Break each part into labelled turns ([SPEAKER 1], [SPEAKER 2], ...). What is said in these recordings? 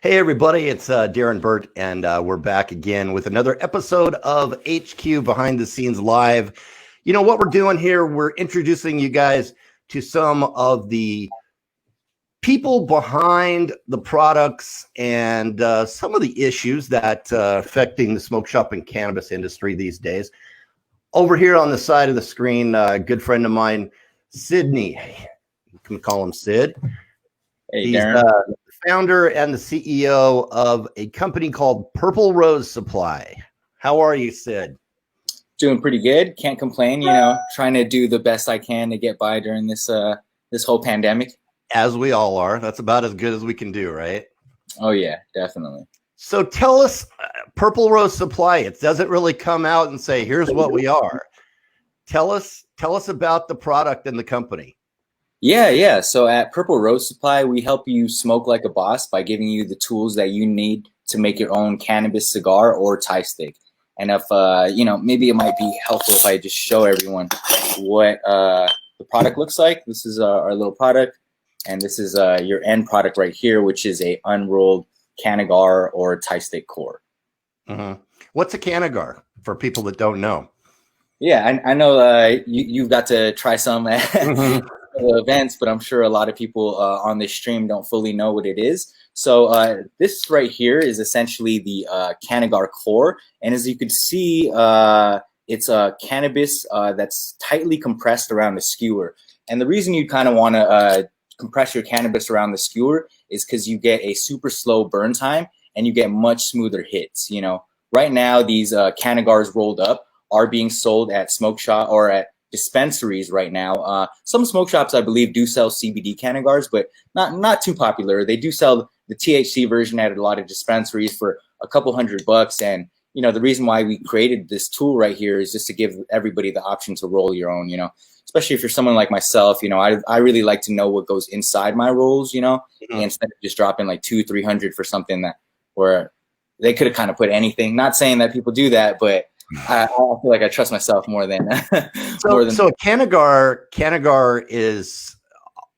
[SPEAKER 1] Hey everybody, it's Darren Burt, and we're back again with another episode of HQ Behind the Scenes Live. You know what we're doing here? We're introducing you guys to some of the people behind the products and some of the issues that affecting the smoke shop and cannabis industry these days. Over here on the side of the screen, a good friend of mine, Sydney. You can call him Sid.
[SPEAKER 2] Hey,
[SPEAKER 1] He's
[SPEAKER 2] Darren.
[SPEAKER 1] the founder and the CEO of a company called Purple Rose Supply. How are you, Sid?
[SPEAKER 2] Doing pretty good. Can't complain. Trying to do the best I can to get by during this whole pandemic.
[SPEAKER 1] As we all are. That's about as good as we can do, right?
[SPEAKER 2] Oh yeah, definitely.
[SPEAKER 1] So tell us, Purple Rose Supply. It doesn't really come out and say, "Here's what we are." Tell us about the product and the company.
[SPEAKER 2] Yeah. So at Purple Rose Supply, we help you smoke like a boss by giving you the tools that you need to make your own cannabis cigar or tie stick. And if maybe it might be helpful if I just show everyone what the product looks like. This is our little product, and this is your end product right here, which is a unrolled cannagar or tie stick core.
[SPEAKER 1] Mm-hmm. What's a cannagar for people that don't know?
[SPEAKER 2] Yeah, I know you've got to try some
[SPEAKER 1] Mm-hmm.
[SPEAKER 2] events, but I'm sure a lot of people on this stream don't fully know what it is. So this right here is essentially the cannagar core, and as you can see, it's a cannabis that's tightly compressed around the skewer. And the reason you kind of want to compress your cannabis around the skewer is because you get a super slow burn time and you get much smoother hits. Right now these cannagars rolled up are being sold at smoke shop or at dispensaries right now. Some smoke shops, I believe, do sell CBD cannagars, but not too popular. They do sell the THC version at a lot of dispensaries for a couple $100. And the reason why we created this tool right here is just to give everybody the option to roll your own. Especially if you're someone like myself. I really like to know what goes inside my rolls.
[SPEAKER 1] Mm-hmm.
[SPEAKER 2] Instead of just dropping like $200-300 for something that where they could have kind of put anything. Not saying that people do that, but I feel like I trust myself more than
[SPEAKER 1] So a cannagar is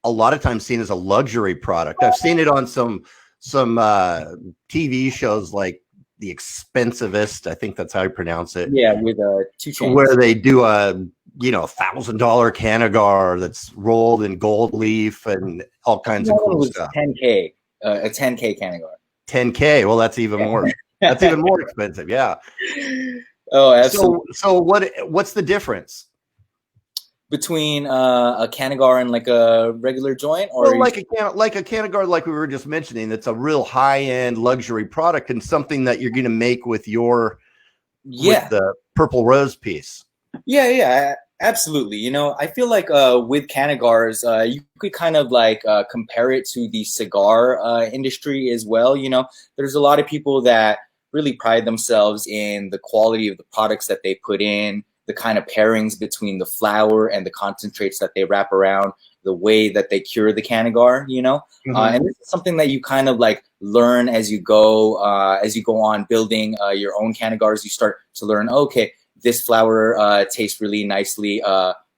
[SPEAKER 1] a lot of times seen as a luxury product. I've seen it on some TV shows like The Expensivest. I think that's how you pronounce it.
[SPEAKER 2] Yeah, with 2 chains.
[SPEAKER 1] Where they do a $1,000 cannagar that's rolled in gold leaf and all kinds of cool stuff.
[SPEAKER 2] 10K, a 10K cannagar.
[SPEAKER 1] 10K. Well, that's even more. That's even more expensive. Yeah.
[SPEAKER 2] Oh, absolutely.
[SPEAKER 1] So what's the difference
[SPEAKER 2] between a cannagar and like a regular joint, or
[SPEAKER 1] like a cannagar, like we were just mentioning, that's a real high-end luxury product and something that you're going to make with with the Purple Rose piece?
[SPEAKER 2] Yeah, absolutely. I feel like with cannagars, you could kind of like compare it to the cigar industry as well. There's a lot of people that really pride themselves in the quality of the products that they put in, the kind of pairings between the flower and the concentrates that they wrap around, the way that they cure the cannagar,
[SPEAKER 1] Mm-hmm.
[SPEAKER 2] And this is something that you kind of like learn as you go on building your own cannagars. You start to learn, okay, this flower tastes really nicely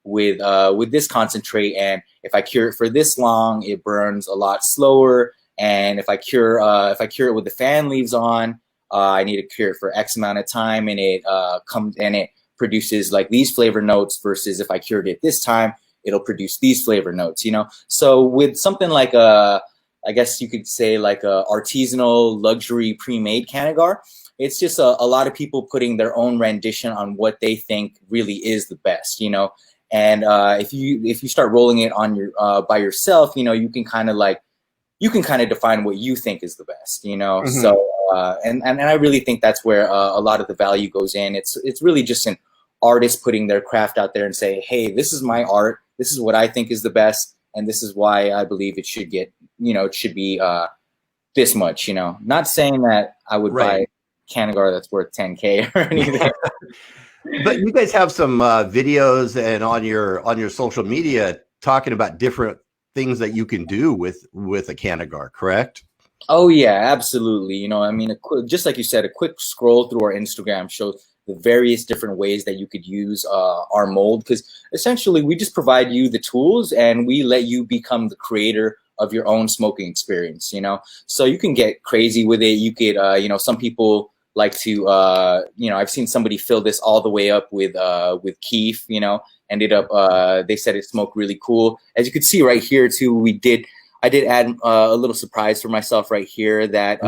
[SPEAKER 2] with this concentrate, and if I cure it for this long, it burns a lot slower. And if I cure it with the fan leaves on, I need to cure it for X amount of time, and it produces like these flavor notes, versus if I cured it this time, it'll produce these flavor notes. So with something like I guess you could say like a artisanal luxury pre-made cannagar, it's just a lot of people putting their own rendition on what they think really is the best. And if you start rolling it on your by yourself, you can kind of define what you think is the best.
[SPEAKER 1] Mm-hmm.
[SPEAKER 2] So. And I really think that's where a lot of the value goes in. It's really just an artist putting their craft out there and say, hey, this is my art. This is what I think is the best. And this is why I believe it should get, it should be this much, not saying that I would buy cannagar that's worth 10K or anything.
[SPEAKER 1] But you guys have some videos and on your social media talking about different things that you can do with a cannagar, correct?
[SPEAKER 2] Oh yeah, absolutely. Just like you said, a quick scroll through our Instagram shows the various different ways that you could use our mold, because essentially we just provide you the tools and we let you become the creator of your own smoking experience, you know. So you can get crazy with it. You could, you know, some people like to, you know, I've seen somebody fill this all the way up with keef, you know, ended up, they said it smoked really cool. As you can see right here too, I did add a little surprise for myself right here that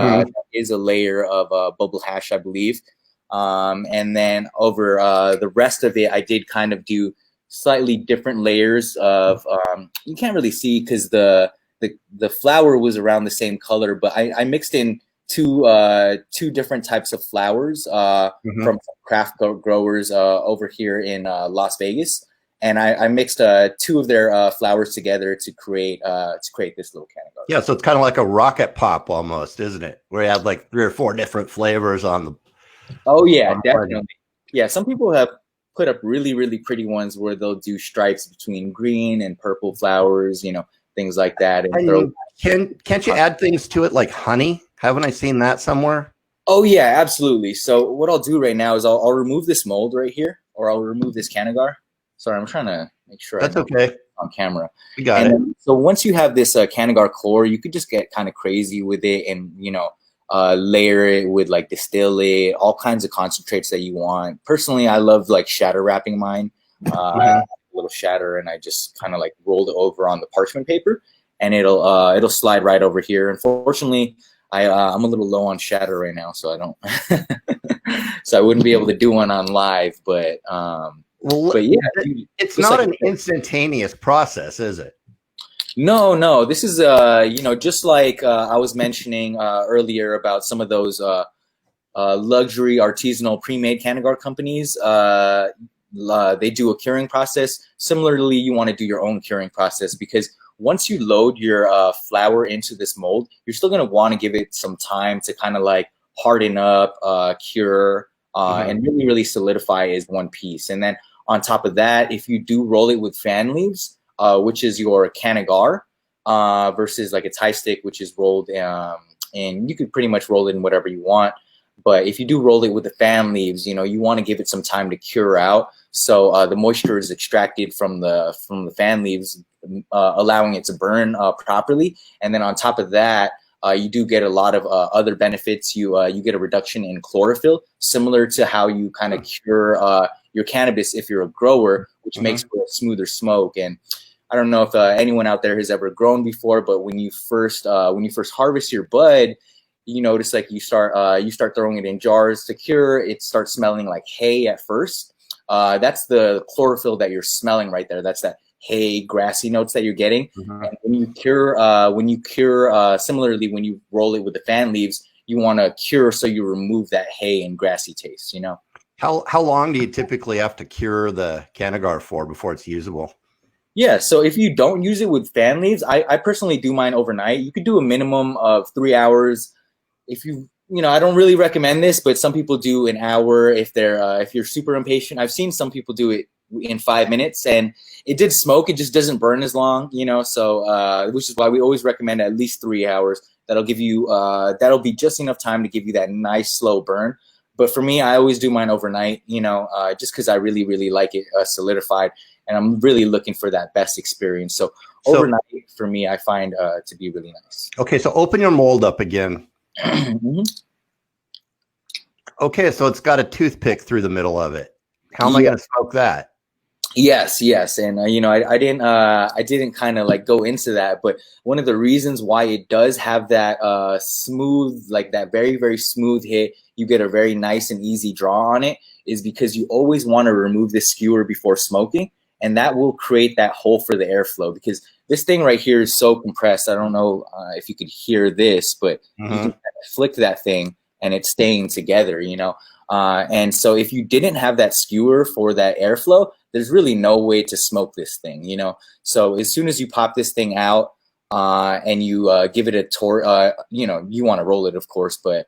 [SPEAKER 2] is a layer of bubble hash, I believe. And then over the rest of it, I did kind of do slightly different layers of, you can't really see because the flower was around the same color, but I mixed in two different types of flowers from craft growers over here in Las Vegas. And I mixed two of their flowers together to create this little cannagar.
[SPEAKER 1] Yeah, so it's kind of like a rocket pop almost, isn't it? Where you have like 3 or 4 different flavors on the.
[SPEAKER 2] Oh yeah, definitely. Yeah, some people have put up really, really pretty ones where they'll do stripes between green and purple flowers, you know, things like that. And
[SPEAKER 1] can't you add things to it like honey? Haven't I seen that somewhere?
[SPEAKER 2] Oh yeah, absolutely. So what I'll do right now is I'll remove this mold right here, or I'll remove this cannagar. Sorry, I'm trying to make sure
[SPEAKER 1] that's okay
[SPEAKER 2] on camera.
[SPEAKER 1] We got it.
[SPEAKER 2] So once you have this cannagar core, you could just get kind of crazy with it, and you know, layer it with like distill it, all kinds of concentrates that you want. Personally, I love like shatter wrapping mine. I have a little shatter, and I just kind of like rolled it over on the parchment paper, and it'll slide right over here. Unfortunately, I'm a little low on shatter right now, so I don't, so I wouldn't be able to do one on live, but. But yeah,
[SPEAKER 1] it's not like an instantaneous process, is it?
[SPEAKER 2] No. This is, you know, just like I was mentioning earlier about some of those luxury artisanal pre-made cannagar companies. They do a curing process. Similarly, you want to do your own curing process, because once you load your flower into this mold, you're still going to want to give it some time to kind of like harden up, cure, and really, really solidify as one piece. And then on top of that, if you do roll it with fan leaves, which is your cannagar, versus like a tie stick, which is rolled, and you could pretty much roll it in whatever you want. But if you do roll it with the fan leaves, you know, you want to give it some time to cure out, so the moisture is extracted from the fan leaves, allowing it to burn properly. And then on top of that, you do get a lot of other benefits. You get a reduction in chlorophyll, similar to how you kind of cure your cannabis if you're a grower, which makes for a smoother smoke. And I don't know if anyone out there has ever grown before, but when you first harvest your bud, you notice like you start throwing it in jars to cure. It starts smelling like hay at first. That's the chlorophyll that you're smelling right there. That's that hay, grassy notes that you're getting. And when you cure, similarly, when you roll it with the fan leaves, you want to cure so you remove that hay and grassy taste, you know?
[SPEAKER 1] How long do you typically have to cure the cannagar for before it's usable?
[SPEAKER 2] Yeah, so if you don't use it with fan leaves, I personally do mine overnight. You could do a minimum of 3 hours. If you know, I don't really recommend this, but some people do an hour if you're super impatient. I've seen some people do it in 5 minutes, and it did smoke. It just doesn't burn as long, you know. So which is why we always recommend at least 3 hours. That'll give you that'll be just enough time to give you that nice slow burn. But for me, I always do mine overnight, you know, just because I really, really like it solidified, and I'm really looking for that best experience. So overnight for me, I find to be really nice.
[SPEAKER 1] Okay, so open your mold up again. Okay, so it's got a toothpick through the middle of it. How am I going to smoke that?
[SPEAKER 2] Yes, and you know, I didn't kind of like go into that, but one of the reasons why it does have that smooth, like that very, very smooth hit, you get a very nice and easy draw on it, is because you always want to remove this skewer before smoking, and that will create that hole for the airflow, because this thing right here is so compressed. I don't know if you could hear this, but you can flick that thing and it's staying together, you know. And so if you didn't have that skewer for that airflow, there's really no way to smoke this thing, you know. So as soon as you pop this thing out and you give it a torch, you know, you want to roll it, of course, but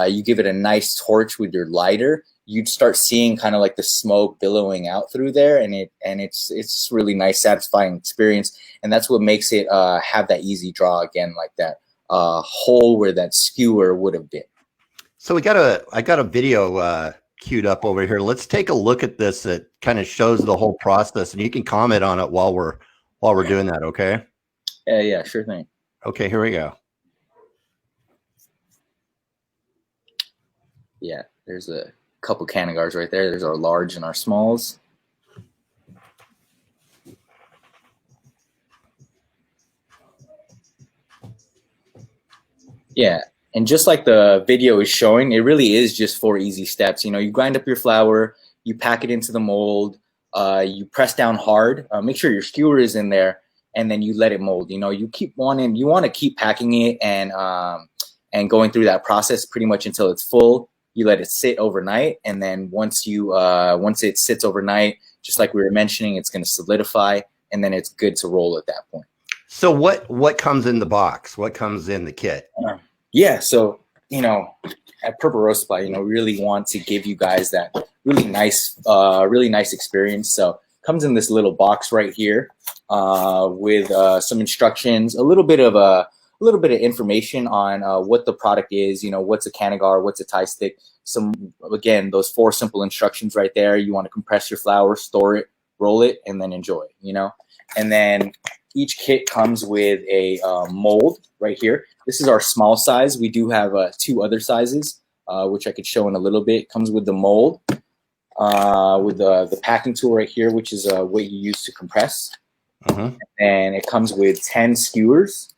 [SPEAKER 2] you give it a nice torch with your lighter, you'd start seeing kind of like the smoke billowing out through there, and it's really nice, satisfying experience, and that's what makes it have that easy draw again, like that hole where that skewer would have been.
[SPEAKER 1] So I got a video queued up over here. Let's take a look at this. It kind of shows the whole process, and you can comment on it while we're doing that. Okay.
[SPEAKER 2] Yeah, sure thing.
[SPEAKER 1] Okay, here we go.
[SPEAKER 2] Yeah, there's a couple cannagars right there. There's our large and our smalls. Yeah, and just like the video is showing, it really is just 4 easy steps. You know, you grind up your flour, you pack it into the mold, you press down hard, make sure your skewer is in there, and then you let it mold. You know, you want to keep packing it and going through that process pretty much until it's full. You let it sit overnight, and then once it sits overnight, just like we were mentioning, it's going to solidify, and then it's good to roll at that point.
[SPEAKER 1] So what comes in the box? What comes in the kit?
[SPEAKER 2] Yeah, so you know, at Purple Roast Supply, you know, we really want to give you guys that really nice experience. So comes in this little box right here with some instructions, a little bit of information on what the product is. You know, what's a cannagar, what's a tie stick. Again, those 4 simple instructions right there. You want to compress your flour, store it, roll it, and then enjoy. You know, and then each kit comes with a mold right here. This is our small size. We do have 2 other sizes, which I could show in a little bit. It comes with the mold, with the packing tool right here, which is what you use to compress. And it comes with 10 skewers,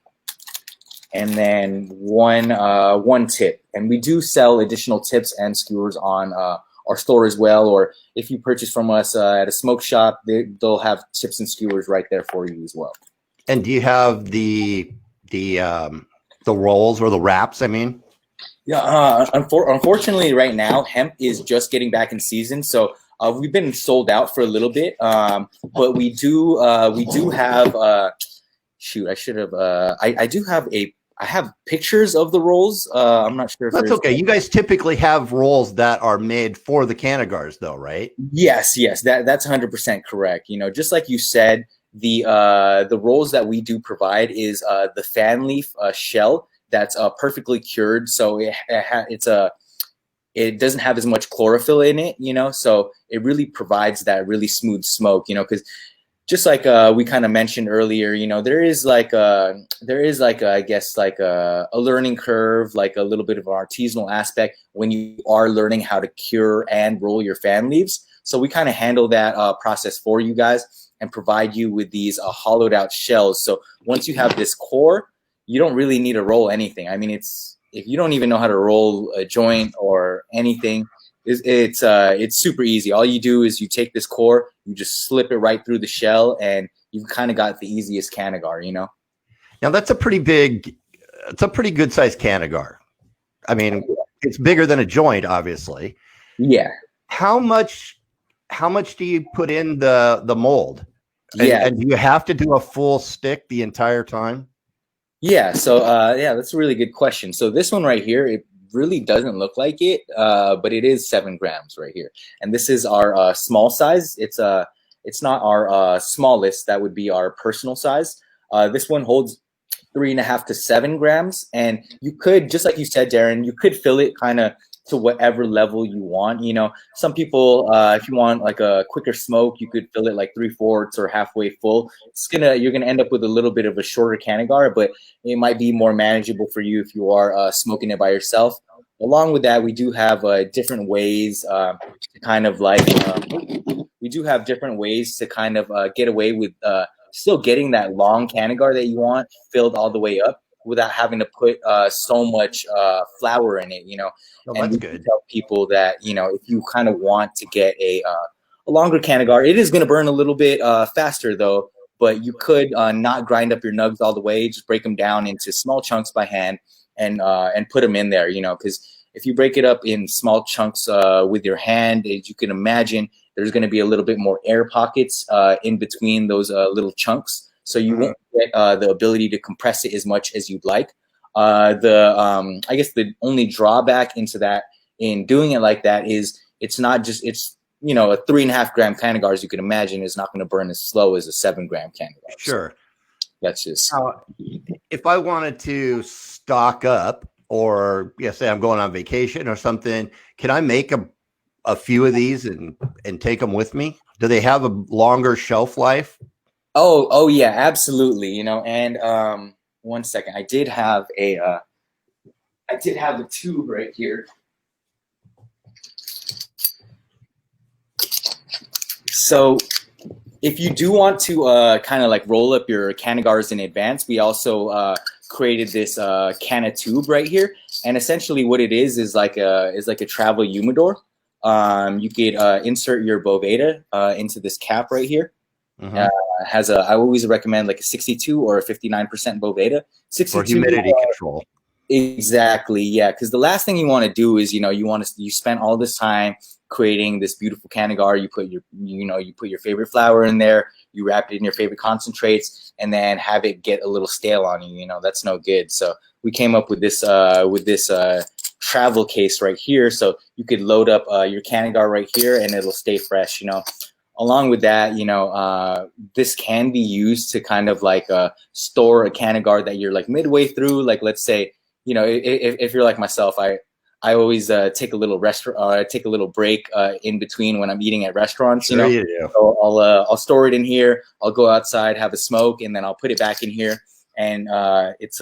[SPEAKER 2] and then one tip. And we do sell additional tips and skewers on our store as well, or if you purchase from us at a smoke shop, they'll have tips and skewers right there for you as well.
[SPEAKER 1] And do you have the rolls or the wraps? I mean,
[SPEAKER 2] yeah. Unfortunately, right now hemp is just getting back in season, so we've been sold out for a little bit. But we do have. Shoot, I should have. I have pictures of the rolls. I'm not sure if
[SPEAKER 1] that's okay. You guys typically have rolls that are made for the cannagars, though, right?
[SPEAKER 2] Yes, that's 100% correct. You know, just like you said, the rolls that we do provide is the fan leaf shell that's perfectly cured, so it doesn't have as much chlorophyll in it. You know, so it really provides that really smooth smoke. You know, because just like we kind of mentioned earlier, you know, there is like a learning curve, like a little bit of an artisanal aspect when you are learning how to cure and roll your fan leaves. So we kind of handle that process for you guys and provide you with these hollowed out shells. So once you have this core, you don't really need to roll anything. I mean, if you don't even know how to roll a joint or anything, it's super easy. All you do is you take this core, you just slip it right through the shell, and you've kind of got the easiest cannagar, you know?
[SPEAKER 1] Now it's a pretty good sized cannagar. I mean, it's bigger than a joint, obviously.
[SPEAKER 2] Yeah.
[SPEAKER 1] How much do you put in the mold? And do you have to do a full stick the entire time?
[SPEAKER 2] Yeah. So that's a really good question. So this one right here, it really doesn't look like it, but it is 7 grams right here. And this is our small size. It's not our smallest. That would be our personal size. This one holds 3.5 to 7 grams. And you could, just like you said, Darren, you could fill it kind of to whatever level you want. You know, some people, if you want like a quicker smoke, you could fill it like 3/4 or halfway full. You're gonna end up with a little bit of a shorter cannagar, but it might be more manageable for you if you are smoking it by yourself. Along with that, we do have different ways to kind of like get away with still getting that long cannagar that you want filled all the way up without having to put so much flour in it, you know.
[SPEAKER 1] Oh,
[SPEAKER 2] and
[SPEAKER 1] that's
[SPEAKER 2] we
[SPEAKER 1] good.
[SPEAKER 2] tell people that, you know, if you kind of want to get a longer cannagar, it is going to burn a little bit faster though, but you could not grind up your nugs all the way, just break them down into small chunks by hand and put them in there, you know, because if you break it up in small chunks with your hand, as you can imagine, there's going to be a little bit more air pockets in between those little chunks. So you won't get the ability to compress it as much as you'd like. I guess the only drawback into that in doing it like that is it's you know, a 3.5 gram cannagar, as you can imagine, is not going to burn as slow as a 7 gram cannagar.
[SPEAKER 1] Sure.
[SPEAKER 2] So that's just.
[SPEAKER 1] If I wanted to stock up, or say I'm going on vacation or something, can I make a few of these and take them with me? Do they have a longer shelf life?
[SPEAKER 2] Oh yeah, absolutely. You know, and 1 second. I did have a tube right here. So if you do want to kind of like roll up your cannagars in advance, we also created this canna tube right here. And essentially what it is like a travel humidor. You could insert your Boveda into this cap right here.
[SPEAKER 1] Mm-hmm.
[SPEAKER 2] I always recommend like a 62 or a 59% Boveda. 62
[SPEAKER 1] for humidity control.
[SPEAKER 2] Exactly, yeah. Because the last thing you want to do is, you spent all this time creating this beautiful cannagar. You put your favorite flower in there. You wrap it in your favorite concentrates, and then have it get a little stale on you. That's no good. So we came up with this travel case right here, so you could load up your cannagar right here, and it'll stay fresh. Along with that, this can be used to kind of like store a cannagar that you're like midway through. Like, let's say, if you're like myself, I always take a little break in between when I'm eating at restaurants.
[SPEAKER 1] Sure you do.
[SPEAKER 2] So I'll store it in here. I'll go outside, have a smoke, and then I'll put it back in here. And it's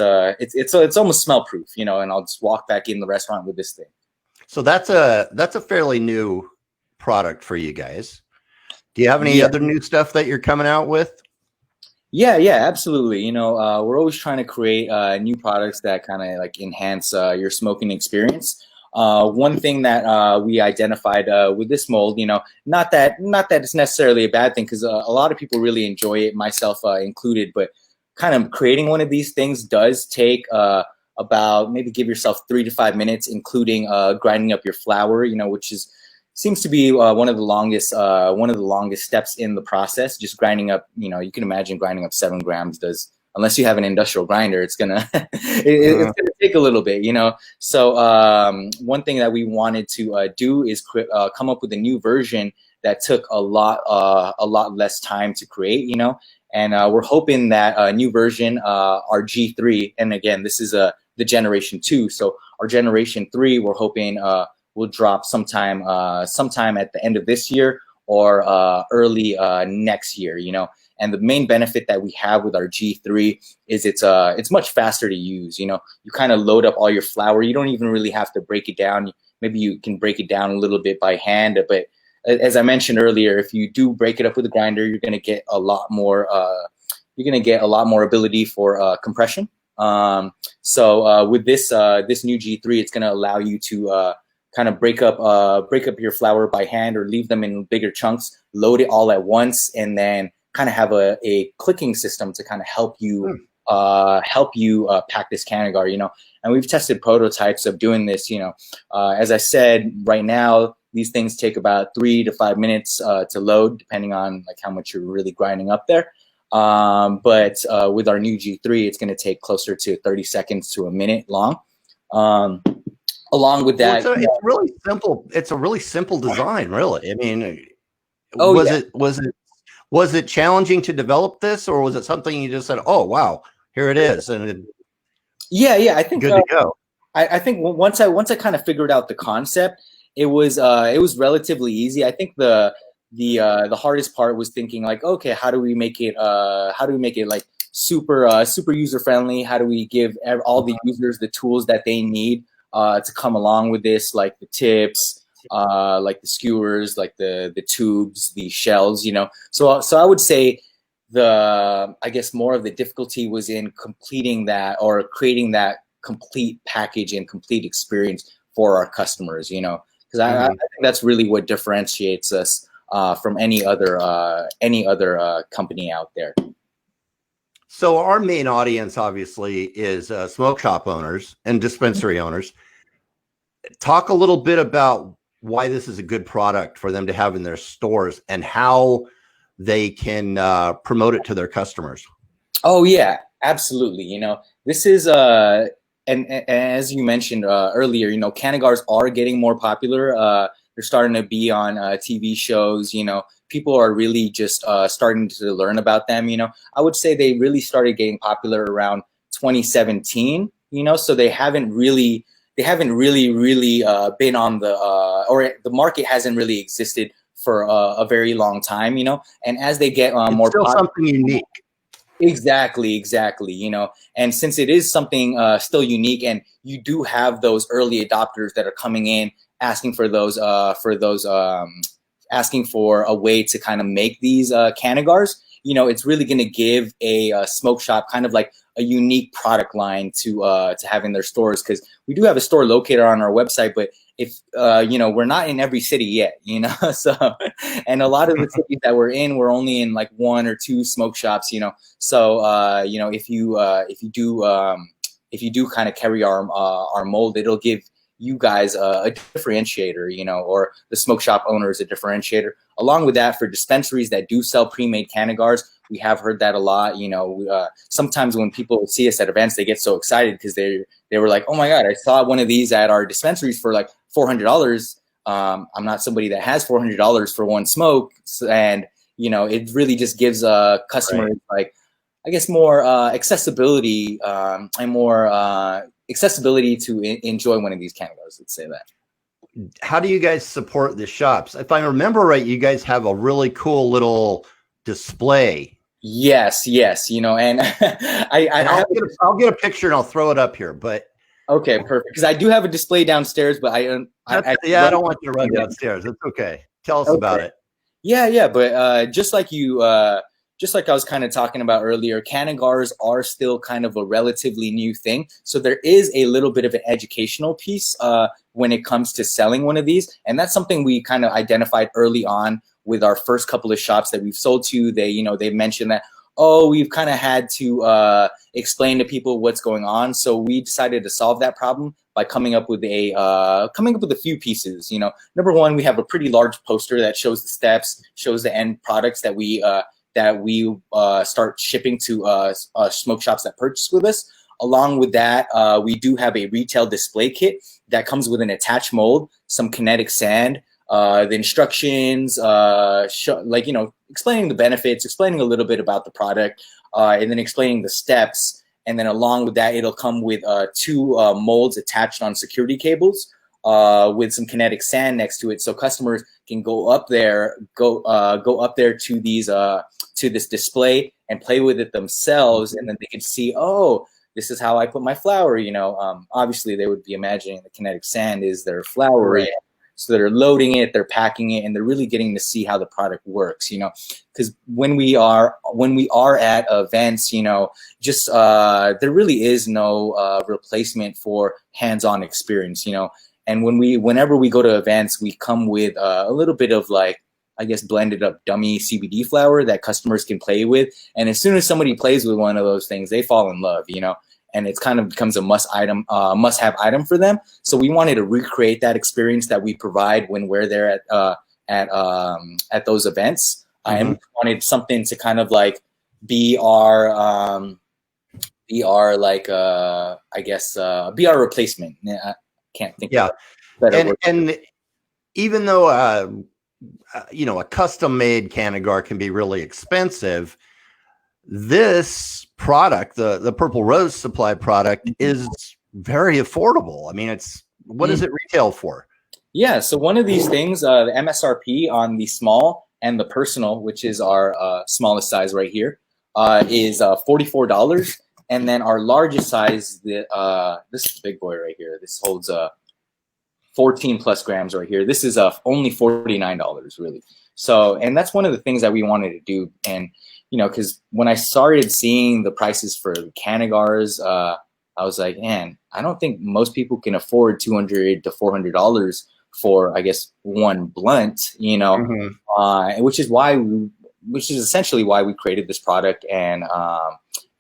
[SPEAKER 2] almost smell proof, and I'll just walk back in the restaurant with this thing.
[SPEAKER 1] So that's a fairly new product for you guys. Do you have any other new stuff that you're coming out with?
[SPEAKER 2] Yeah, absolutely. We're always trying to create new products that kind of like enhance your smoking experience. One thing that we identified with this mold, not that it's necessarily a bad thing, because a lot of people really enjoy it, myself included, but kind of creating one of these things does take about, maybe give yourself 3 to 5 minutes, including grinding up your flour, which seems to be one of the longest steps in the process. Just grinding up, you can imagine grinding up 7 grams does, unless you have an industrial grinder, it's gonna it's gonna take a little bit, So one thing that we wanted to do is come up with a new version that took a lot less time to create, and we're hoping that a new version, our G3, and again, this is the generation 2, so our generation 3, we're hoping will drop sometime at the end of this year or early next year, And the main benefit that we have with our G3 is it's much faster to use. You kind of load up all your flour. You don't even really have to break it down. Maybe you can break it down a little bit by hand, but as I mentioned earlier, if you do break it up with a grinder, you're going to get a lot more. Ability for compression. So with this new G3, it's going to allow you to kind of break up your flour by hand, or leave them in bigger chunks, load it all at once, and then kind of have a clicking system to kind of help you pack this cannagar. And we've tested prototypes of doing this. As I said, right now these things take about 3 to 5 minutes to load, depending on like how much you're really grinding up there. But with our new G3, it's going to take closer to 30 seconds to a minute long. Along with that,
[SPEAKER 1] it's really simple. It's a really simple design, really. I mean, was it challenging to develop this, or was it something you just said, "Oh, wow, here it is," and
[SPEAKER 2] I think
[SPEAKER 1] good to go.
[SPEAKER 2] I think once I kind of figured out the concept, it was relatively easy. I think the hardest part was thinking like, okay, how do we make it like super user friendly? How do we give all the users the tools that they need to come along with this, like the tips, like the skewers, like the tubes, the shells, So I would say I guess more of the difficulty was in completing that, or creating that complete package and complete experience for our customers, because I think that's really what differentiates us from any other company out there.
[SPEAKER 1] So our main audience obviously is smoke shop owners and dispensary owners. Talk a little bit about why this is a good product for them to have in their stores, and how they can promote it to their customers.
[SPEAKER 2] Oh yeah, absolutely. This is and as you mentioned earlier, cannagars are getting more popular. They're starting to be on TV shows. People are really just starting to learn about them. I would say they really started getting popular around 2017. So they haven't really been on or the market hasn't really existed for a very long time. And as they get more
[SPEAKER 1] still something unique.
[SPEAKER 2] Exactly. You know, and since it is something still unique, and you do have those early adopters that are coming in asking for those asking for a way to kind of make these cannagars, you know, it's really going to give a smoke shop kind of like a unique product line to have in their stores, because we do have a store located on our website, but if you know, we're not in every city yet, you know. So, and a lot of the cities that we're in, we're only in like 1 or 2 smoke shops, you know. So you know, if you do kind of carry our mold, it'll give you guys a differentiator, you know, or the smoke shop owners a differentiator. Along with that, for dispensaries that do sell pre-made cannagars, we have heard that a lot. You know, sometimes when people see us at events, they get so excited because they were like, "Oh my God, I saw one of these at our dispensaries for like $400." I'm not somebody that has $400 for one smoke, and you know, it really just gives customers like, I guess, more accessibility and more accessibility to enjoy one of these cannagars. Let's say that.
[SPEAKER 1] How do you guys support the shops? If I remember right, you guys have a really cool little display.
[SPEAKER 2] Yes. You know, and
[SPEAKER 1] I'll get a picture and I'll throw it up here. But
[SPEAKER 2] okay, perfect. Because I do have a display downstairs, but I don't want you to run
[SPEAKER 1] downstairs. It's okay. Tell us about it.
[SPEAKER 2] Yeah. But just like I was kind of talking about earlier, cannagars are still kind of a relatively new thing. So there is a little bit of an educational piece when it comes to selling one of these. And that's something we kind of identified early on with our first couple of shops that we've sold to. They mentioned that, oh, we've kind of had to explain to people what's going on. So we decided to solve that problem by coming up with a few pieces. You know, number one, we have a pretty large poster that shows the steps, shows the end products that we start shipping to smoke shops that purchase with us. Along with that, we do have a retail display kit that comes with an attached mold, some kinetic sand, the instructions, like, you know, explaining the benefits, explaining a little bit about the product, and then explaining the steps. And then along with that, it'll come with 2 molds attached on security cables with some kinetic sand next to it, so customers can go up there to these to this display and play with it themselves, and then they can see, oh, this is how I put my flower. You know, obviously they would be imagining the kinetic sand is their flower, right? So they're loading it, they're packing it, and they're really getting to see how the product works. You know, because when we are at events, you know, just there really is no replacement for hands-on experience. You know. And whenever we go to events, we come with a little bit of, like, I guess, blended up dummy CBD flower that customers can play with. And as soon as somebody plays with one of those things, they fall in love, you know, and it's kind of becomes a must-have item for them. So we wanted to recreate that experience that we provide when we're there at those events. And we wanted something to kind of like be our like I guess be our replacement. Yeah. Can't think of better word.
[SPEAKER 1] And even though you know, a custom made cannagar can be really expensive, this product, the Purple Rose Supply product, is very affordable. I mean, what does it retail for? Yeah,
[SPEAKER 2] so one of these things, the MSRP on the small and the personal, which is our smallest size right here, is $44. And then our largest size, this is the big boy right here. This holds 14 plus grams right here. This is only $49, really. So, and that's one of the things that we wanted to do. And, you know, because when I started seeing the prices for the cannagars, I was like, man, I don't think most people can afford $200 to $400 for, I guess, one blunt, you know, which is essentially why we created this product.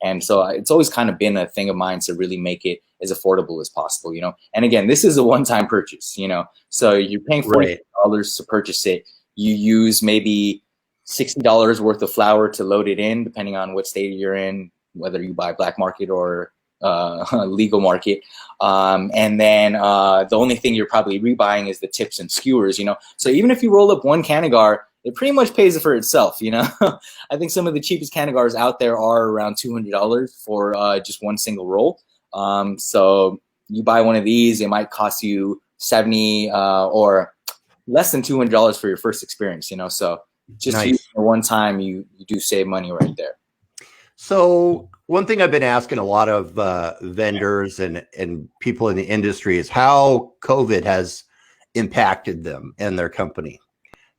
[SPEAKER 2] And so it's always kind of been a thing of mine to really make it as affordable as possible, you know. And again, this is a one-time purchase, you know. So you're paying $40 to purchase it. You use maybe $60 worth of flour to load it in, depending on what state you're in, whether you buy black market or legal market. And then the only thing you're probably rebuying is the tips and skewers, you know. So even if you roll up one cannagar, it pretty much pays for itself, you know. I think some of the cheapest cannagars out there are around $200 for just one single roll. So you buy one of these, it might cost you $70 or less than $200 for your first experience, you know. So just use it one time, you do save money right there.
[SPEAKER 1] So one thing I've been asking a lot of vendors and people in the industry is how COVID has impacted them and their company.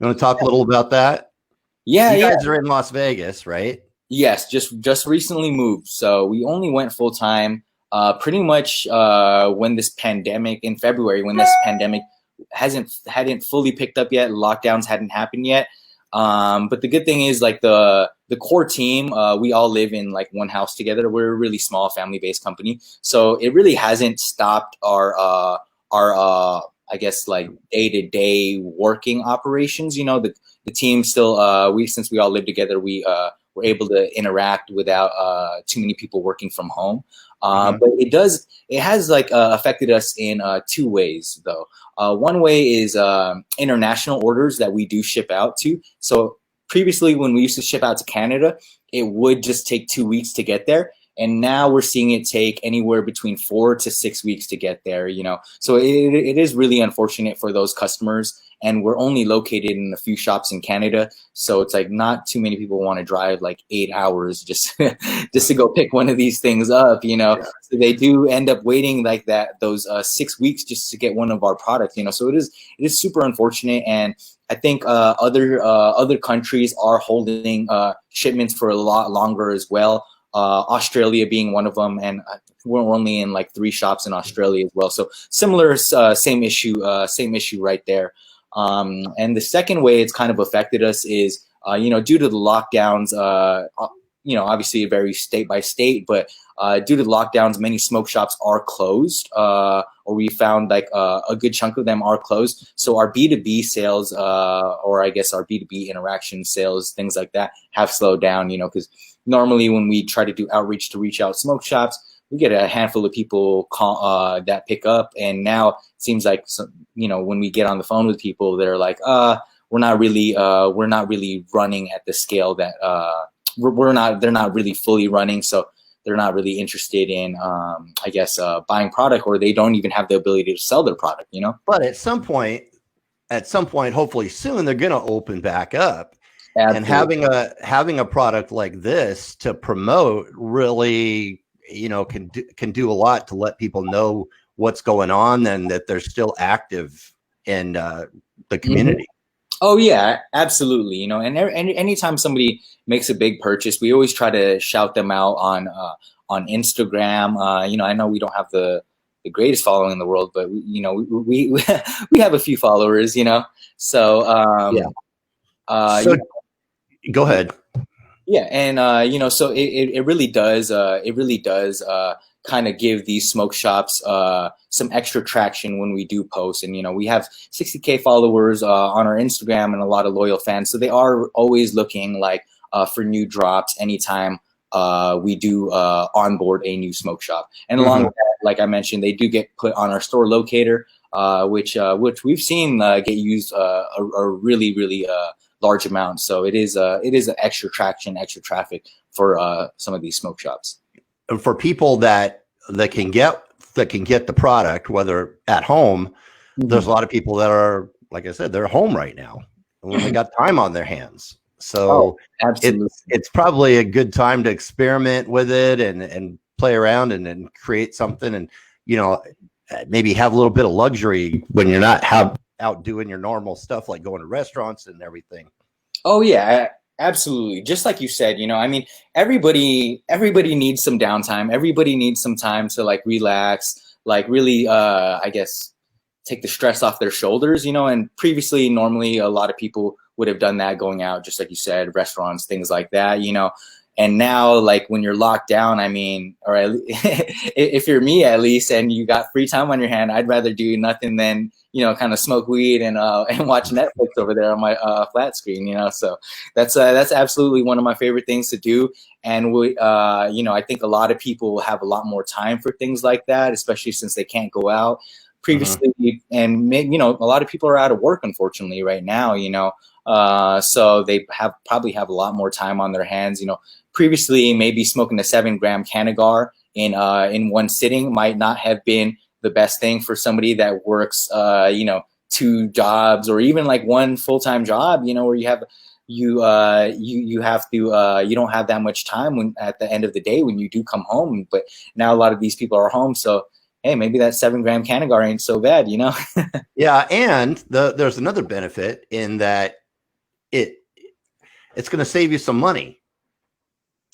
[SPEAKER 1] You want to talk a little about that?
[SPEAKER 2] Yeah,
[SPEAKER 1] You
[SPEAKER 2] yeah.
[SPEAKER 1] guys are in Las Vegas, right?
[SPEAKER 2] Yes, just recently moved. So we only went full time pretty much when this pandemic in February, when this pandemic hadn't fully picked up yet, lockdowns hadn't happened yet. But the good thing is like the core team, we all live in like one house together. We're a really small family-based company. So it really hasn't stopped our I guess like day-to-day working operations. You know, the team still since we all live together, we're able to interact without too many people working from home. But it has like affected us in two ways though. One way is international orders that we do ship out to. So previously when we used to ship out to Canada, it would just take 2 weeks to get there. And now we're seeing it take anywhere between 4 to 6 weeks to get there, you know. So it is really unfortunate for those customers. And we're only located in a few shops in Canada. So it's like not too many people want to drive like 8 hours just just to go pick one of these things up, you know. Yeah. So they do end up waiting like those 6 weeks just to get one of our products, you know. So it is super unfortunate. And I think other countries are holding shipments for a lot longer as well. Australia being one of them, and we're only in like 3 shops in Australia as well. So similar, same issue right there. And the second way it's kind of affected us is, you know, due to the lockdowns, you know, obviously it varies state by state, but due to the lockdowns, many smoke shops are closed, or we found like a good chunk of them are closed. So our B2B sales, or I guess our B2B interaction sales, things like that have slowed down, you know, because normally when we try to do outreach to reach out smoke shops, we get a handful of people that pick up. And now it seems like, you know, when we get on the phone with people, they're like, we're not really running at the scale that they're not really fully running. So they're not really interested in, I guess, buying product, or they don't even have the ability to sell their product, you know?
[SPEAKER 1] But at some point, hopefully soon, they're going to open back up.
[SPEAKER 2] Absolutely.
[SPEAKER 1] And having a product like this to promote really, you know, can do a lot to let people know what's going on and that they're still active in the community.
[SPEAKER 2] Oh yeah, absolutely. You know, and anytime somebody makes a big purchase, we always try to shout them out on Instagram. You know, I know we don't have the greatest following in the world, but you know, we we have a few followers. You know, so
[SPEAKER 1] yeah. So, go ahead.
[SPEAKER 2] Yeah, and you know, so it really does kind of give these smoke shops some extra traction when we do post. And you know, we have 60K followers on our Instagram and a lot of loyal fans, so they are always looking like for new drops anytime we do onboard a new smoke shop. And along with that, like I mentioned, they do get put on our store locator, which we've seen get used a really large amount. So it is an extra traction, extra traffic for some of these smoke shops.
[SPEAKER 1] And for people that can get the product, whether at home, there's a lot of people that are, like I said, they're home right now and they got time on their hands. So it's probably a good time to experiment with it and play around and create something, and you know, maybe have a little bit of luxury when you're not out doing your normal stuff like going to restaurants and everything.
[SPEAKER 2] Oh yeah, absolutely. Just like you said, you know, I mean, everybody needs some downtime. Everybody needs some time to like relax, like really, I guess, take the stress off their shoulders, you know. And previously, normally a lot of people would have done that going out, just like you said, restaurants, things like that, you know. And now, like when you're locked down, I mean, or if you're me at least, and you got free time on your hand, I'd rather do nothing than, you know, kind of smoke weed and watch Netflix over there on my flat screen, you know. So that's absolutely one of my favorite things to do. And we, you know, I think a lot of people have a lot more time for things like that, especially since they can't go out previously. And you know, a lot of people are out of work, unfortunately, right now, you know. So they probably have a lot more time on their hands, you know. Previously, maybe smoking a 7-gram cannagar in one sitting might not have been the best thing for somebody that works, you know, 2 jobs or even like one full-time job, you know, where you have you have to you don't have that much time when at the end of the day when you do come home. But now a lot of these people are home, so hey, maybe that 7-gram cannagar ain't so bad, you know?
[SPEAKER 1] Yeah, and there's another benefit in that it's going to save you some money.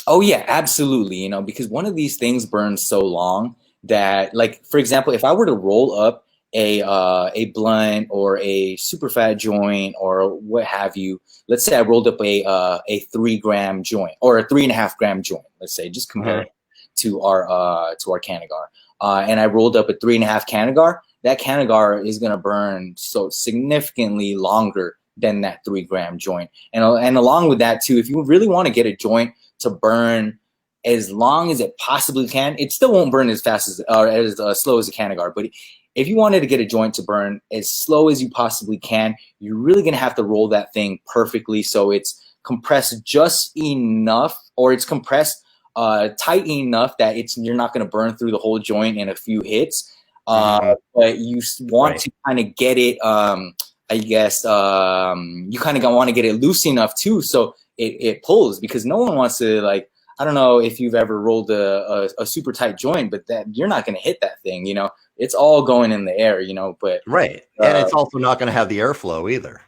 [SPEAKER 2] Oh yeah, absolutely. You know, because one of these things burns so long that, like, for example, if I were to roll up a blunt or a super fat joint or what have you, let's say I rolled up a 3-gram joint or a 3.5-gram joint, let's say, just compare it to our cannagar, and I rolled up a 3.5 cannagar. That cannagar is gonna burn so significantly longer than that 3-gram joint, and along with that too, if you really want to get a joint to burn as long as it possibly can, it still won't burn as fast as or as slow as a cannagar. But if you wanted to get a joint to burn as slow as you possibly can, you're really gonna have to roll that thing perfectly so it's compressed just enough, or it's compressed tight enough that you're not gonna burn through the whole joint in a few hits. But you want to kind of get it, I guess, you kind of want to get it loose enough too, so it pulls, because no one wants to, like, I don't know if you've ever rolled a super tight joint, but that you're not going to hit that thing, you know, it's all going in the air, you know, but
[SPEAKER 1] and it's also not going to have the airflow either.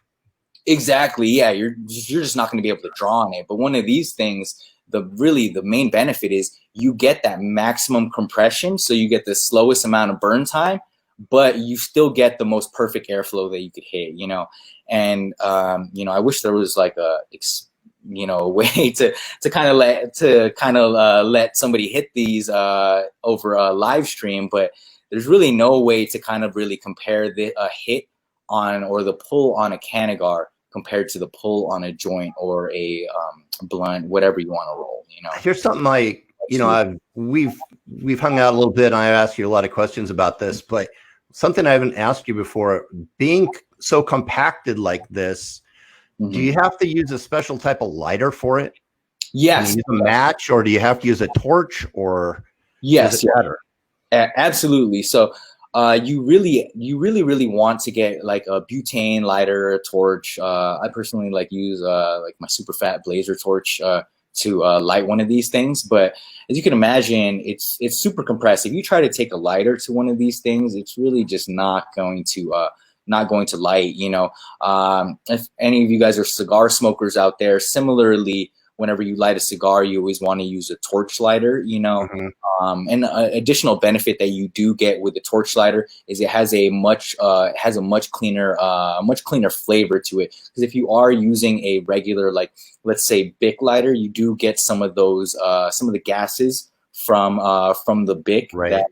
[SPEAKER 2] Exactly. Yeah. You're just not going to be able to draw on it. But one of these things, the main benefit is you get that maximum compression. So you get the slowest amount of burn time, but you still get the most perfect airflow that you could hit, you know? And, you know, I wish there was like a way to kind of let somebody hit these over a live stream, but there's really no way to kind of really compare the hit on or the pull on a cannagar compared to the pull on a joint or a blunt, whatever you want to roll. You know,
[SPEAKER 1] here's something we've hung out a little bit, and I asked you a lot of questions about this, but something I haven't asked you before: being so compacted like this. Do you have to use a special type of lighter for it?
[SPEAKER 2] Yes.
[SPEAKER 1] Can you use a match, or do you have to use a torch, or
[SPEAKER 2] yes, absolutely. So you really want to get like a butane lighter, a torch. I personally like use like my super fat blazer torch to light one of these things. But as you can imagine, it's super compressed. If you try to take a lighter to one of these things, it's really just not going to light, you know. If any of you guys are cigar smokers out there, similarly, whenever you light a cigar, you always want to use a torch lighter, you know. And an additional benefit that you do get with the torch lighter is it has a much cleaner flavor to it. Because if you are using a regular, like, let's say Bic lighter, you do get some of those some of the gases from the Bic that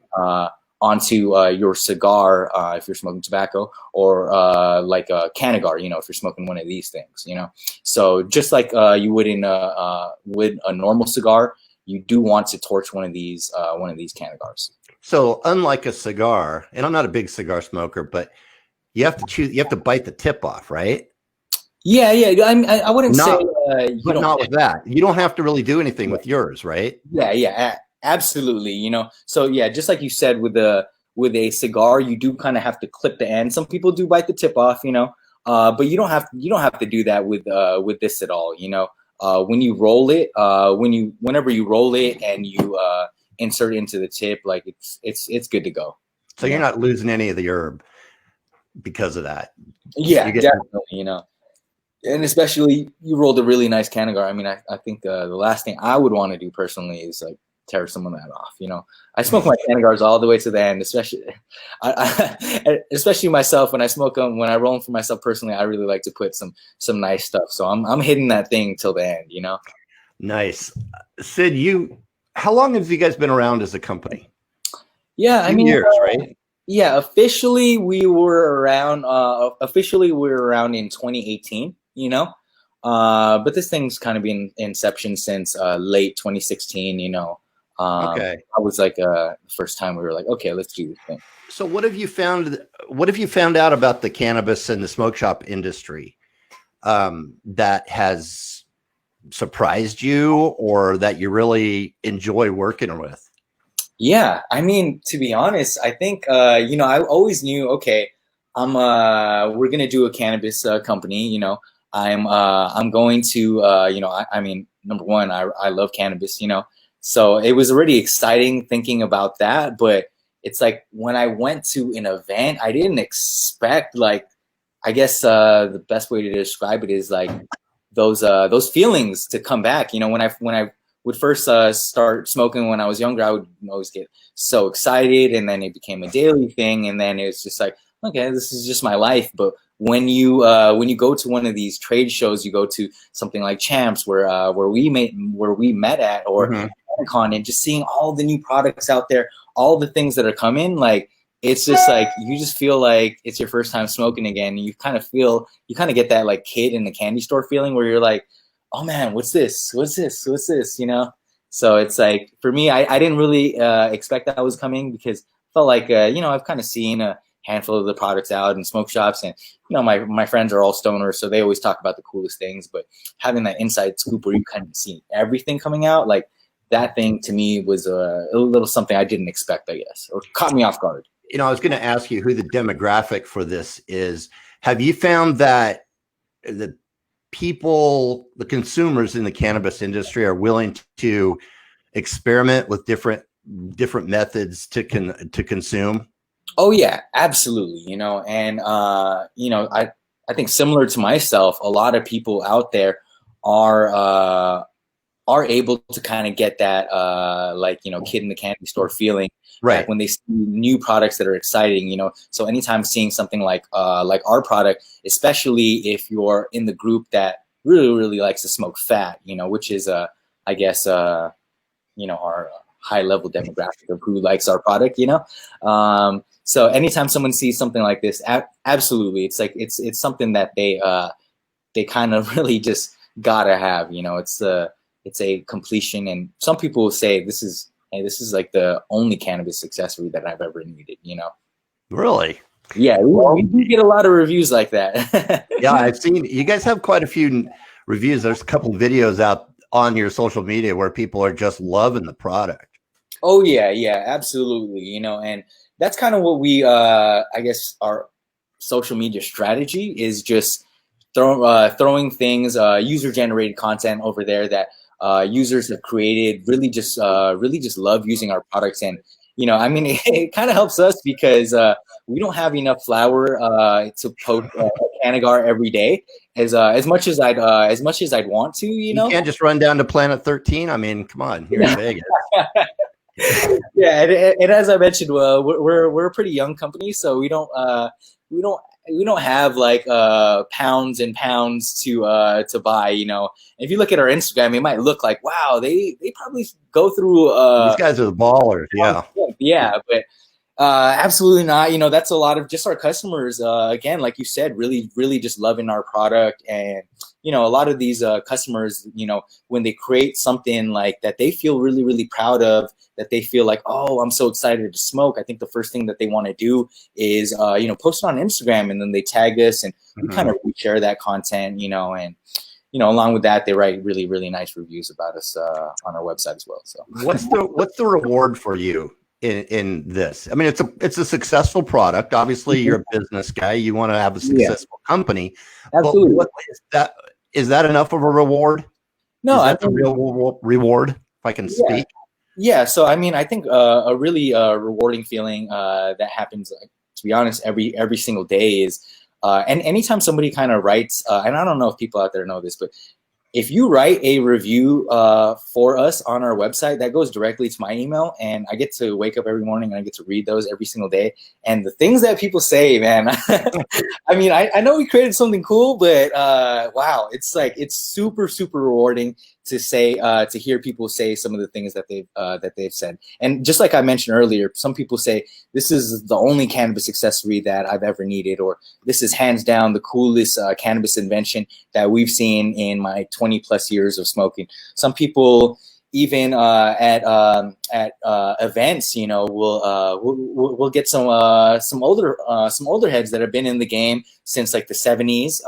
[SPEAKER 2] onto your cigar if you're smoking tobacco, or like a cannagar, you know, if you're smoking one of these things, you know. So just like you would in with a normal cigar, you do want to torch one of these cannagars. So
[SPEAKER 1] unlike a cigar, and I'm not a big cigar smoker, but you have to bite the tip off, right?
[SPEAKER 2] Yeah. I wouldn't say
[SPEAKER 1] but not with that. You don't have to really do anything with yours, right?
[SPEAKER 2] Yeah. Absolutely, you know. So yeah, just like you said, with a cigar, you do kind of have to clip the end. Some people do bite the tip off, you know, but you don't have to do that with this at all, you know. When you roll it, whenever you roll it and you insert it into the tip, like it's good to go.
[SPEAKER 1] So you're not losing any of the herb because of that.
[SPEAKER 2] Yeah, definitely, you know. And especially you rolled a really nice cannagar. I mean, I think the last thing I would want to do personally is like tear some of that off, you know. I smoke my cannagars all the way to the end, especially myself when I smoke them. When I roll them for myself personally, I really like to put some nice stuff. So I'm hitting that thing till the end, you know.
[SPEAKER 1] Nice. Sid, how long have you guys been around as a company?
[SPEAKER 2] Yeah, I mean,
[SPEAKER 1] years, right?
[SPEAKER 2] Yeah, officially we were around in 2018, you know. But this thing's kind of been inception since late 2016, you know. Okay. I was like the first time we were like, okay, let's do this thing. So
[SPEAKER 1] what have you found out about the cannabis and the smoke shop industry that has surprised you, or that you really enjoy working with?
[SPEAKER 2] Yeah, I mean, to be honest, I think you know, I always knew, okay, we're gonna do a cannabis company, you know. I'm going to I mean, number one, I love cannabis, so it was already exciting thinking about that. But it's like when I went to an event, I didn't expect, like, I guess the best way to describe it is like those feelings to come back. When I would first start smoking when I was younger, I would always get so excited, and then it became a daily thing, and then it's just like, okay, this is just my life. But when you go to one of these trade shows, you go to something like Champs, where we met at, or Con, and just seeing all the new products out there, all the things that are coming, like, it's just like you just feel like it's your first time smoking again. And you kind of get that like kid in the candy store feeling where you're like, oh man, what's this? So it's like, for me, I didn't really expect that was coming, because I felt like I've kind of seen a handful of the products out in smoke shops, and my friends are all stoners, so they always talk about the coolest things. But having that inside scoop where you kind of see everything coming out, like, that thing to me was a little something I didn't expect, I guess, or caught me off guard.
[SPEAKER 1] I was going to ask you who the demographic for this is. Have you found that the people, the consumers in the cannabis industry, are willing to experiment with different methods to consume?
[SPEAKER 2] Oh yeah, absolutely. And I think, similar to myself, a lot of people out there are able to kind of get that kid in the candy store feeling,
[SPEAKER 1] right,
[SPEAKER 2] like when they see new products that are exciting. So anytime seeing something like our product, especially if you're in the group that really, really likes to smoke fat, which is I guess our high level demographic of who likes our product. So anytime someone sees something like this, absolutely, it's like it's something that they kind of really just gotta have. It's a completion, and some people will say this is like the only cannabis accessory that I've ever needed.
[SPEAKER 1] Really?
[SPEAKER 2] Yeah, we do get a lot of reviews like that.
[SPEAKER 1] Yeah, I've seen you guys have quite a few reviews. There's a couple of videos out on your social media where people are just loving the product.
[SPEAKER 2] Oh yeah, absolutely. And that's kind of what we, I guess, our social media strategy is, just throwing things, user-generated content over there that users have created, really just love using our products. And it kind of helps us, because we don't have enough flower to post cannagar every day as much as I'd want to. You
[SPEAKER 1] can't just run down to Planet 13. I mean, come on, here in Vegas.
[SPEAKER 2] Yeah, and as I mentioned, we're a pretty young company, so we don't have like pounds and pounds to buy. If you look at our Instagram, it might look like, wow, they probably go through.
[SPEAKER 1] These guys are the ballers,
[SPEAKER 2] yeah, but absolutely not. That's a lot of just our customers. Again, like you said, really, really just loving our product. And a lot of these customers, when they create something like that they feel really, really proud of, that they feel like, oh, I'm so excited to smoke, I think the first thing that they want to do is post it on Instagram, and then they tag us, and we kind of share that content, and along with that, they write really, really nice reviews about us on our website as well. So
[SPEAKER 1] what's the reward for you in this? I mean, it's a successful product. Obviously, you're a business guy. You want to have a successful company.
[SPEAKER 2] Absolutely.
[SPEAKER 1] But is that enough of a reward?
[SPEAKER 2] No,
[SPEAKER 1] that's a real reward, if I can speak.
[SPEAKER 2] Yeah. So, I mean, I think a really rewarding feeling that happens, to be honest, every single day is, and anytime somebody kind of writes, and I don't know if people out there know this, but if you write a review for us on our website, that goes directly to my email, and I get to wake up every morning and I get to read those every single day. And the things that people say, man, I mean, I know we created something cool, but wow, it's super, super rewarding to say, to hear people say some of the things that they've said. And just like I mentioned earlier, some people say this is the only cannabis accessory that I've ever needed, or this is hands down the coolest cannabis invention that we've seen in my 20 plus years of smoking. Some people even at events, we'll get some older heads that have been in the game since like the 70s,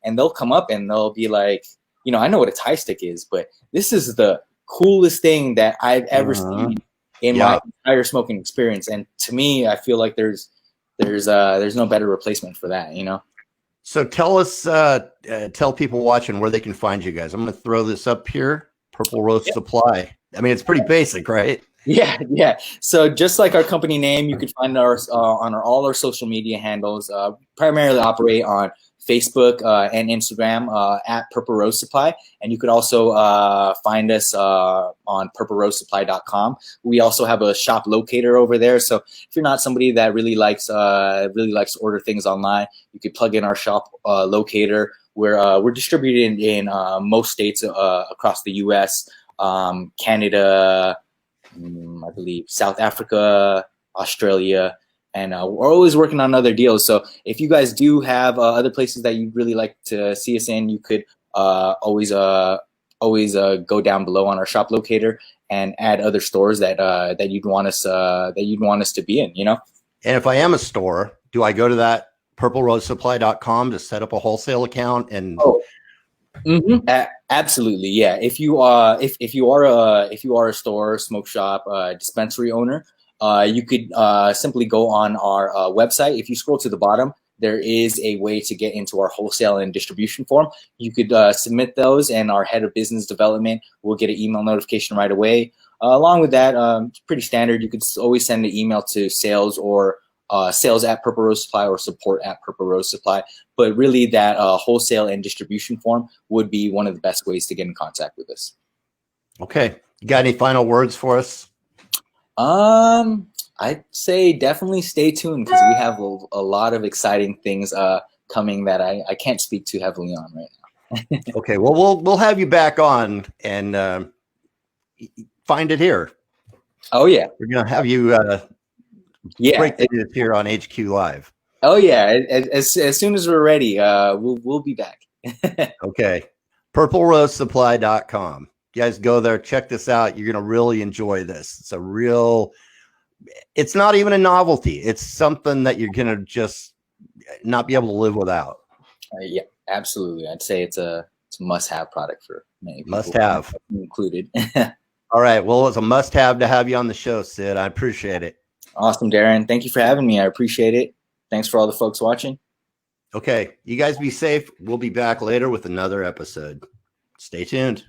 [SPEAKER 2] and they'll come up and they'll be like, I know what a tie stick is, but this is the coolest thing that I've ever seen in my entire smoking experience. And to me, I feel like there's no better replacement for that,
[SPEAKER 1] So tell us, tell people watching where they can find you guys. I'm going to throw this up here. Purple Rose Supply. I mean, it's pretty basic, right?
[SPEAKER 2] Yeah, yeah. So just like our company name, you can find us on all our social media handles. Primarily operate on Facebook and Instagram at Purple Rose Supply, and you could also find us on purplerosesupply.com. We also have a shop locator over there. So if you're not somebody that really likes to order things online, you could plug in our shop locator. We're distributed in most states across the U.S., Canada, I believe South Africa, Australia, and we're always working on other deals. So if you guys do have other places that you'd really like to see us in, you could always go down below on our shop locator and add other stores that you'd want us to be in. You know.
[SPEAKER 1] And if I am a store, do I go to that purplerosesupply.com to set up a wholesale account? And
[SPEAKER 2] absolutely, yeah. If you are a store, smoke shop, dispensary owner, you could simply go on our website. If you scroll to the bottom, there is a way to get into our wholesale and distribution form. You could submit those, and our head of business development will get an email notification right away. Along with that, it's pretty standard. You could always send an email to sales or sales at Purple Rose Supply or support at Purple Rose Supply. But really that wholesale and distribution form would be one of the best ways to get in contact with us.
[SPEAKER 1] Okay. You got any final words for us?
[SPEAKER 2] I'd say definitely stay tuned because we have a lot of exciting things coming that I can't speak too heavily on right now.
[SPEAKER 1] Okay. Well, we'll have you back on and find it here.
[SPEAKER 2] Oh, yeah.
[SPEAKER 1] We're going to have you break it here on HQ Live.
[SPEAKER 2] Oh yeah, as soon as we're ready, we'll be back.
[SPEAKER 1] Okay, purplerosesupply.com. You guys go there, check this out. You're gonna really enjoy this. It's not even a novelty. It's something that you're gonna just not be able to live without.
[SPEAKER 2] Yeah, absolutely. I'd say it's a must-have product for many people.
[SPEAKER 1] Must-have
[SPEAKER 2] included.
[SPEAKER 1] All right. Well, it's a must-have to have you on the show, Sid. I appreciate it.
[SPEAKER 2] Awesome, Darren. Thank you for having me. I appreciate it. Thanks for all the folks watching.
[SPEAKER 1] Okay. You guys be safe. We'll be back later with another episode. Stay tuned.